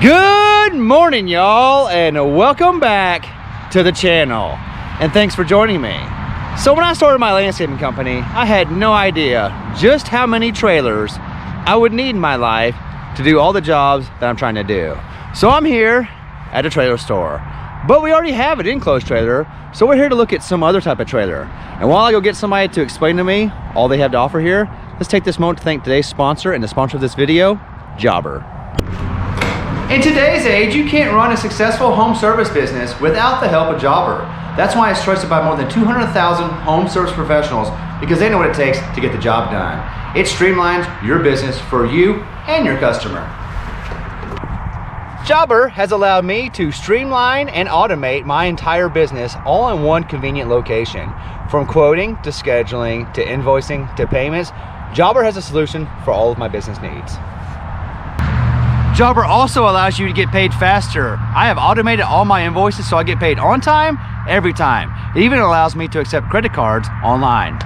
Good morning, y'all, and welcome back to the channel, and thanks for joining me. So when I started my landscaping company, I had no idea just how many trailers I would need in my life to do all the jobs that I'm trying to do. So I'm here at a trailer store, but we already have an enclosed trailer, so we're here to look at some other type of trailer. And while I go get somebody to explain to me all they have to offer here, let's take this moment to thank today's sponsor and the sponsor of this video, Jobber. In today's age, you can't run a successful home service business without the help of Jobber. That's why it's trusted by more than 200,000 home service professionals, because they know what it takes to get the job done. It streamlines your business for you and your customer. Jobber has allowed me to streamline and automate my entire business all in one convenient location. From quoting to scheduling to invoicing to payments, Jobber has a solution for all of my business needs. Jobber also allows you to get paid faster. I have automated all my invoices so I get paid on time, every time. It even allows me to accept credit cards online.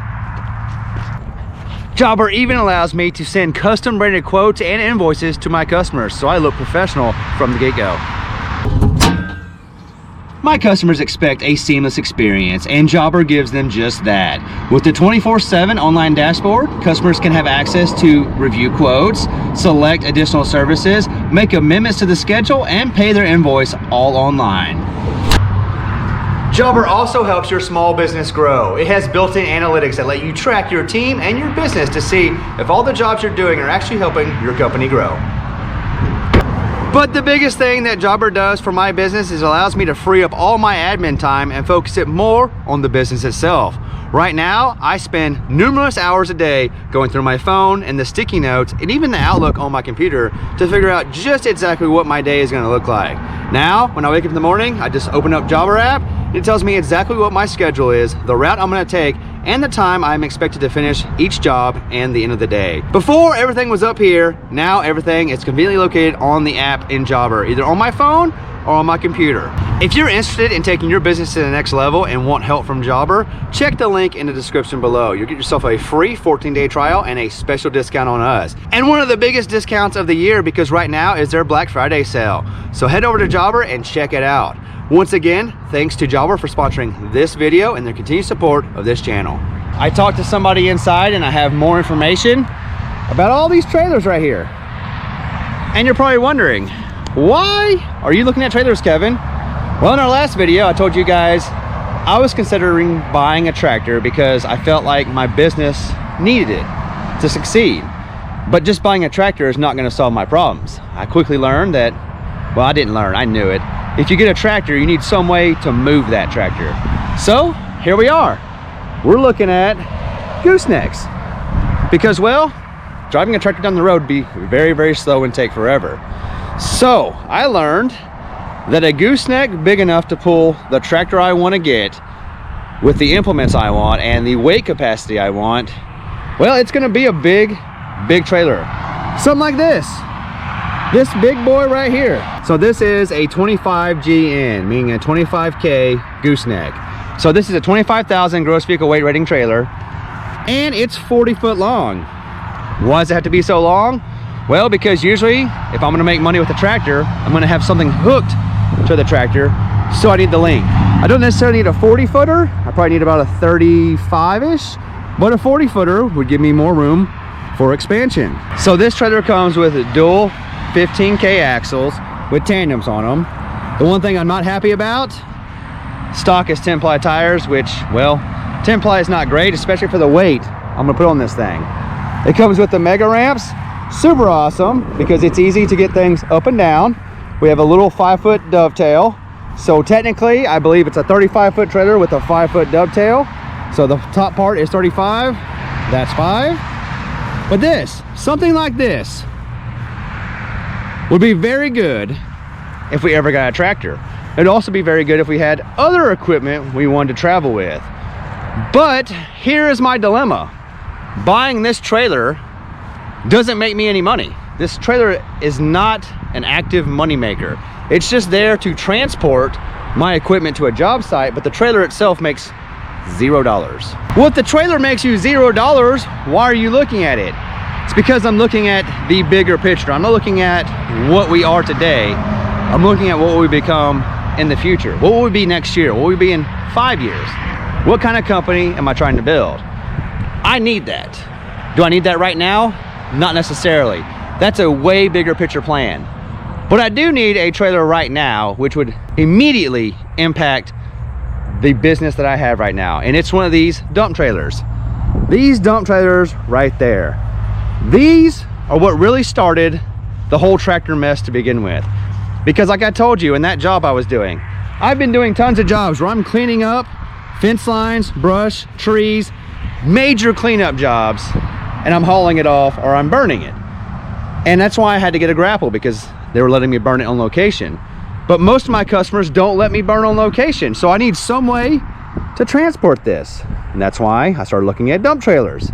Jobber even allows me to send custom rated quotes and invoices to my customers so I look professional from the get-go. My customers expect a seamless experience, and Jobber gives them just that. With the 24/7 online dashboard, customers can have access to review quotes, select additional services, make amendments to the schedule, and pay their invoice all online. Jobber also helps your small business grow. It has built-in analytics that let you track your team and your business to see if all the jobs you're doing are actually helping your company grow. But the biggest thing that Jobber does for my business is allows me to free up all my admin time and focus it more on the business itself. Right now, I spend numerous hours a day going through my phone and the sticky notes and even the Outlook on my computer to figure out just exactly what my day is gonna look like. Now, when I wake up in the morning, I just open up Jobber app. It tells me exactly what my schedule is, the route I'm gonna take, and the time I'm expected to finish each job and the end of the day. Before, everything was up here. Now everything is conveniently located on the app in Jobber, either on my phone or on my computer. If you're interested in taking your business to the next level and want help from Jobber, check the link in the description below. You'll get yourself a free 14-day trial and a special discount on us. And one of the biggest discounts of the year, because right now is their Black Friday sale. So head over to Jobber and check it out. Once again, thanks to Jobber for sponsoring this video and their continued support of this channel. I talked to somebody inside and I have more information about all these trailers right here. And you're probably wondering, why are you looking at trailers, Kevin? Well, in our last video, I told you guys I was considering buying a tractor because I felt like my business needed it to succeed. But just buying a tractor is not gonna solve my problems. I quickly learned that, well, I didn't learn, I knew it. If you get a tractor, you need some way to move that tractor. So here we are. We're looking at goosenecks because, well, driving a tractor down the road would be very, very slow and take forever. So I learned that a gooseneck big enough to pull the tractor I want to get with the implements I want and the weight capacity I want, well, it's going to be a big, big trailer. Something like this. This big boy right here. So this is a 25GN, meaning a 25K gooseneck. So this is a 25,000 gross vehicle weight rating trailer, and it's 40 foot long. Why does it have to be so long? Well, because usually if I'm gonna make money with a tractor, I'm gonna have something hooked to the tractor, so I need the length. I don't necessarily need a 40 footer. I probably need about a 35-ish, but a 40 footer would give me more room for expansion. So this trailer comes with dual 15K axles with tandems on them. The one thing I'm not happy about, stock is 10-ply tires, which, well, 10-ply is not great, especially for the weight I'm gonna put on this thing. It comes with the mega ramps, super awesome because it's easy to get things up and down. We have a little 5-foot dovetail. So technically, I believe it's a 35-foot trailer with a 5-foot dovetail. So the top part is 35, that's 5. But this, something like this, would be very good if we ever got a tractor. It'd also be very good if we had other equipment we wanted to travel with. But here is my dilemma. Buying this trailer doesn't make me any money. This trailer is not an active money maker. It's just there to transport my equipment to a job site, but the trailer itself makes $0. Well, if the trailer makes you $0, why are you looking at it? It's because I'm looking at the bigger picture. I'm not looking at what we are today. I'm looking at what we become in the future. What will we be next year? What will we be in 5 years? What kind of company am I trying to build? I need that. Do I need that right now? Not necessarily. That's a way bigger picture plan. But I do need a trailer right now, which would immediately impact the business that I have right now. And it's one of these dump trailers. These dump trailers right there. These are what really started the whole tractor mess to begin with. Because like I told you in that job I was doing, I've been doing tons of jobs where I'm cleaning up fence lines, brush, trees, major cleanup jobs, and I'm hauling it off or I'm burning it. And that's why I had to get a grapple, because they were letting me burn it on location. But most of my customers don't let me burn on location, so I need some way to transport this. And that's why I started looking at dump trailers.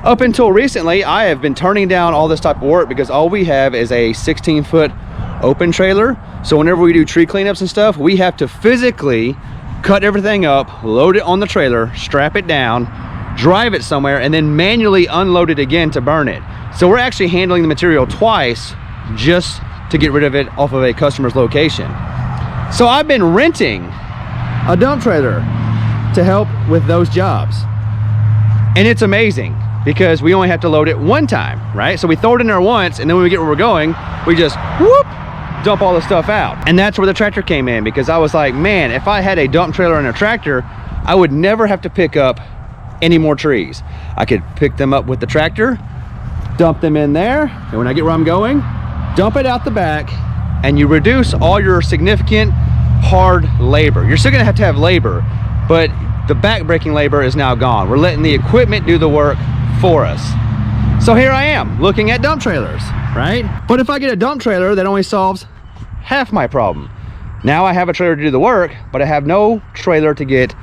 Up until recently, I have been turning down all this type of work because all we have is a 16-foot open trailer. So whenever we do tree cleanups and stuff, we have to physically cut everything up, load it on the trailer, strap it down, drive it somewhere, and then manually unload it again to burn it. So we're actually handling the material twice just to get rid of it off of a customer's location. So I've been renting a dump trailer to help with those jobs. And it's amazing because we only have to load it one time, right? So we throw it in there once, and then when we get where we're going, we just whoop, dump all the stuff out. And that's where the tractor came in, because I was like, man, if I had a dump trailer and a tractor, I would never have to pick up any more trees. I could pick them up with the tractor, dump them in there, and when I get where I'm going, dump it out the back, and you reduce all your significant hard labor. You're still gonna have to have labor, but the back-breaking labor is now gone. We're letting the equipment do the work for us. So here I am looking at dump trailers, right? But if I get a dump trailer, that only solves half my problem. Now I have a trailer to do the work, but I have no trailer to get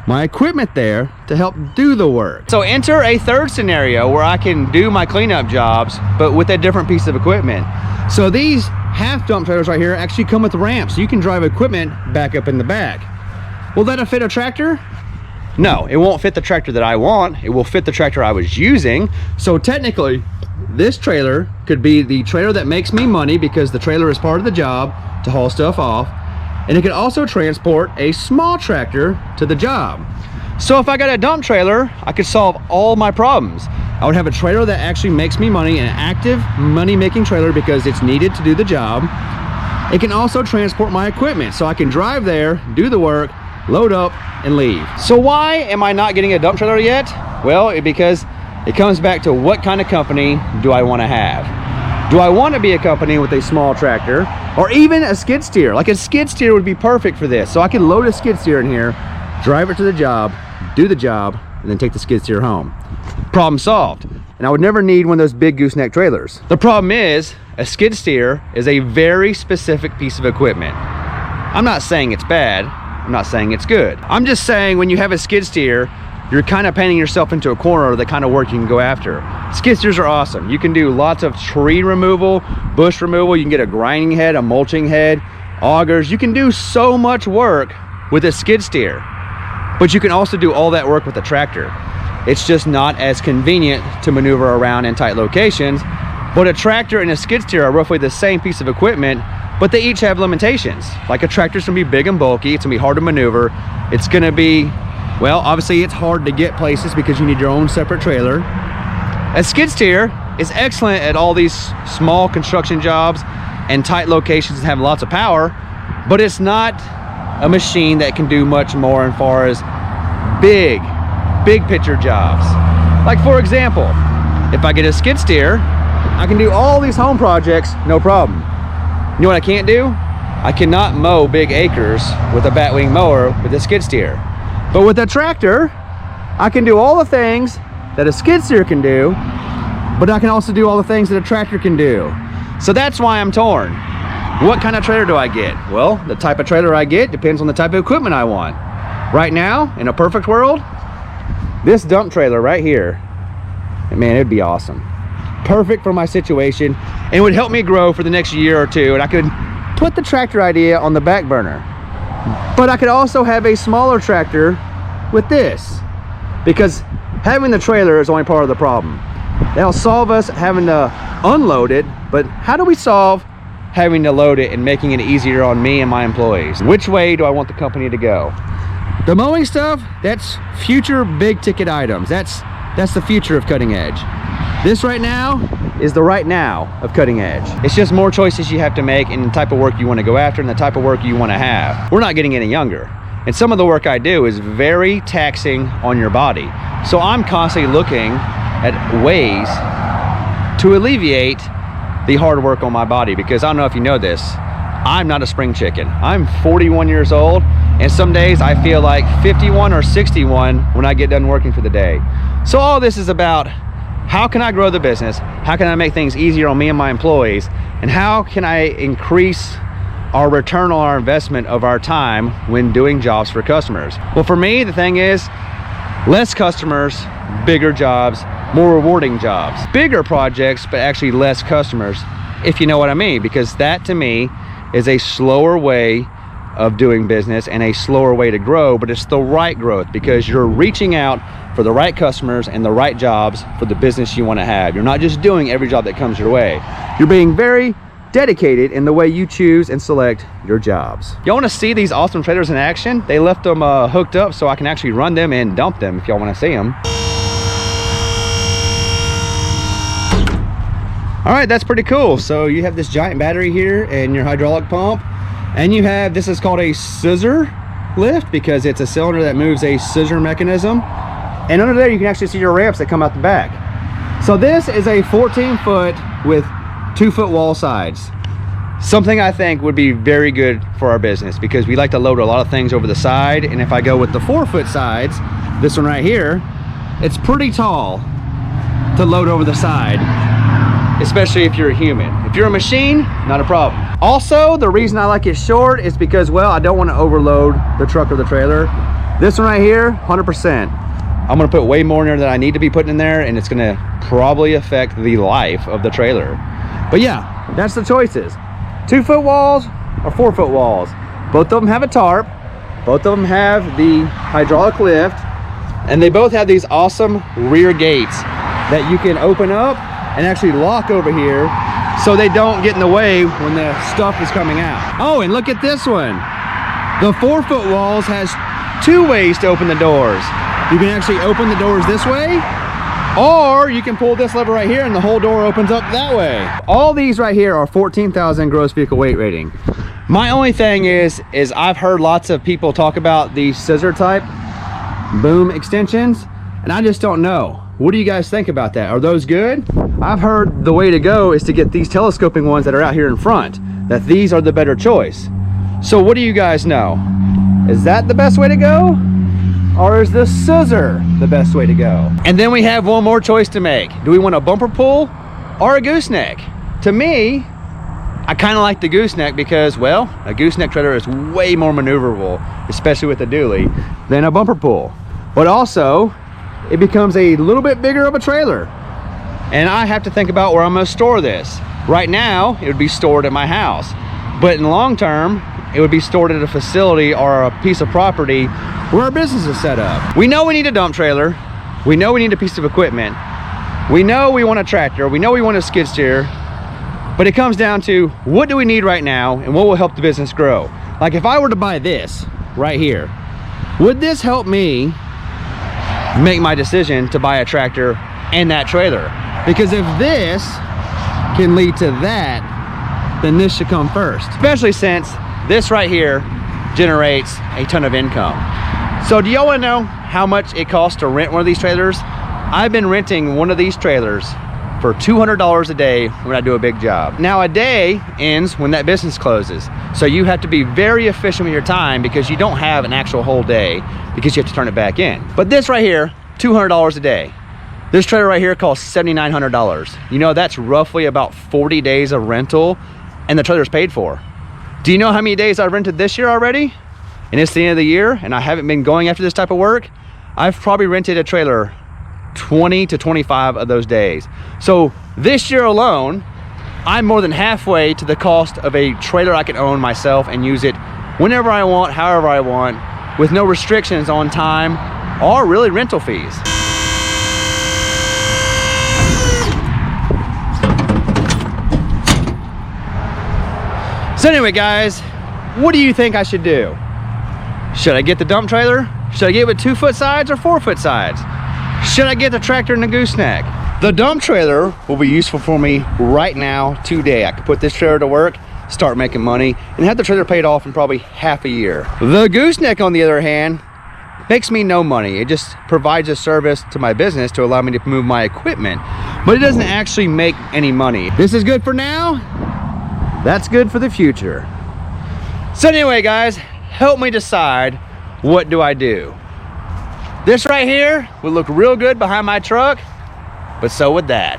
my equipment there to help do the work. So enter a third scenario where I can do my cleanup jobs, but with a different piece of equipment. So these half dump trailers right here actually come with ramps. You can drive equipment back up in the back. Will that fit a tractor? No, it won't fit the tractor that I want. It will fit the tractor I was using. So technically, this trailer could be the trailer that makes me money, because the trailer is part of the job to haul stuff off. And it could also transport a small tractor to the job. So if I got a dump trailer, I could solve all my problems. I would have a trailer that actually makes me money, an active money-making trailer, because it's needed to do the job. It can also transport my equipment, so I can drive there, do the work, load up, and leave. So why am I not getting a dump trailer yet? Well, because it comes back to what kind of company do I want to have? Do I want to be a company with a small tractor, or even a skid steer? Like a skid steer would be perfect for this. So I can load a skid steer in here, drive it to the job, do the job, and then take the skid steer home. Problem solved. And I would never need one of those big gooseneck trailers. The problem is, a skid steer is a very specific piece of equipment. I'm not saying it's bad. I'm not saying it's good. I'm just saying when you have a skid steer, you're kind of painting yourself into a corner of the kind of work you can go after. Skid steers are awesome. You can do lots of tree removal, bush removal. You can get a grinding head, a mulching head, augers. You can do so much work with a skid steer, but you can also do all that work with a tractor. It's just not as convenient to maneuver around in tight locations. But a tractor and a skid steer are roughly the same piece of equipment, but they each have limitations. Like a tractor's gonna be big and bulky, it's gonna be hard to maneuver. It's gonna be, well, obviously it's hard to get places because you need your own separate trailer. A skid steer is excellent at all these small construction jobs and tight locations that have lots of power, but it's not a machine that can do much more as far as big picture jobs. Like for example, if I get a skid steer, I can do all these home projects, no problem. You know what I can't do? I cannot mow big acres with a batwing mower with a skid steer. But with a tractor, I can do all the things that a skid steer can do, but I can also do all the things that a tractor can do. So that's why I'm torn. What kind of trailer do I get? Well, the type of trailer I get depends on the type of equipment I want. Right now, in a perfect world, this dump trailer right here, man, it'd be awesome. Perfect for my situation, and it would help me grow for the next year or two, and I could put the tractor idea on the back burner. But I could also have a smaller tractor with this, because having the trailer is only part of the problem. That'll solve us having to unload it, but how do we solve having to load it and making it easier on me and my employees? Which way do I want the company to go? The mowing stuff, that's future big ticket items. That's the future of cutting edge. This right now is the right now of cutting edge. It's just more choices you have to make and the type of work you want to go after and the type of work you want to have. We're not getting any younger. And some of the work I do is very taxing on your body. So I'm constantly looking at ways to alleviate the hard work on my body, because I don't know if you know this, I'm not a spring chicken. I'm 41 years old, and some days I feel like 51 or 61 when I get done working for the day. So all this is about how can I grow the business? How can I make things easier on me and my employees? And how can I increase our return on our investment of our time when doing jobs for customers? Well, for me, the thing is, less customers, bigger jobs, more rewarding jobs. Bigger projects, but actually less customers, if you know what I mean, because that to me is a slower way of doing business and a slower way to grow, but it's the right growth because you're reaching out for the right customers and the right jobs for the business you want to have. You're not just doing every job that comes your way. You're being very dedicated in the way you choose and select your jobs. Y'all want to see these awesome trailers in action? They left them hooked up so I can actually run them and dump them if y'all want to see them. All right, that's pretty cool. So you have this giant battery here and your hydraulic pump, and you have, this is called a scissor lift because it's a cylinder that moves a scissor mechanism. And under there, you can actually see your ramps that come out the back. So this is a 14-foot with 2-foot wall sides. Something I think would be very good for our business because we like to load a lot of things over the side. And if I go with the 4-foot sides, this one right here, it's pretty tall to load over the side, especially if you're a human. If you're a machine, not a problem. Also, the reason I like it short is because, well, I don't want to overload the truck or the trailer. This one right here, 100%. I'm gonna put way more in there than I need to be putting in there, and it's gonna probably affect the life of the trailer. But yeah, that's the choices. 2-foot walls or 4-foot walls. Both of them have a tarp. Both of them have the hydraulic lift, and they both have these awesome rear gates that you can open up and actually lock over here so they don't get in the way when the stuff is coming out. Oh, and look at this one. The 4-foot walls has 2 ways to open the doors. You can actually open the doors this way, or you can pull this lever right here and the whole door opens up that way. All these right here are 14,000 gross vehicle weight rating. My only thing is I've heard lots of people talk about these scissor type boom extensions, and I just don't know. What do you guys think about that? Are those good? I've heard the way to go is to get these telescoping ones that are out here in front, that these are the better choice. So what do you guys know? Is that the best way to go? Or is the scissor the best way to go? And then we have one more choice to make. Do we want a bumper pull or a gooseneck? To me, I kind of like the gooseneck because, well, a gooseneck trailer is way more maneuverable, especially with a dually, than a bumper pull. But also, it becomes a little bit bigger of a trailer. And I have to think about where I'm gonna store this. Right now, it would be stored at my house. But in the long term, it would be stored at a facility or a piece of property where our business is set up. We know we need a dump trailer. We know we need a piece of equipment. We know we want a tractor. We know we want a skid steer. But it comes down to what do we need right now and what will help the business grow? Like if I were to buy this right here, would this help me make my decision to buy a tractor and that trailer? Because if this can lead to that, then this should come first. Especially since this right here generates a ton of income. So do y'all want to know how much it costs to rent one of these trailers? I've been renting one of these trailers for $200 a day when I do a big job. Now a day ends when that business closes. So you have to be very efficient with your time because you don't have an actual whole day because you have to turn it back in. But this right here, $200 a day. This trailer right here costs $7,900. You know, that's roughly about 40 days of rental and the trailer's paid for. Do you know how many days I've rented this year already? And it's the end of the year and I haven't been going after this type of work. I've probably rented a trailer 20 to 25 of those days. So this year alone, I'm more than halfway to the cost of a trailer I can own myself and use it whenever I want, however I want, with no restrictions on time or really rental fees. So anyway, guys, what do you think I should do? Should I get the dump trailer? Should I get it with 2-foot sides or 4-foot sides? Should I get the tractor and the gooseneck? The dump trailer will be useful for me right now, today. I could put this trailer to work, start making money, and have the trailer paid off in probably half a year. The gooseneck, on the other hand, makes me no money. It just provides a service to my business to allow me to move my equipment, but it doesn't actually make any money. This is good for now. That's good for the future. So anyway, guys, help me decide, what do I do? This right here would look real good behind my truck, but so would that.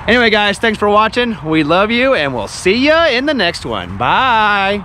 Anyway, guys, thanks for watching. We love you, and we'll see ya in the next one. Bye.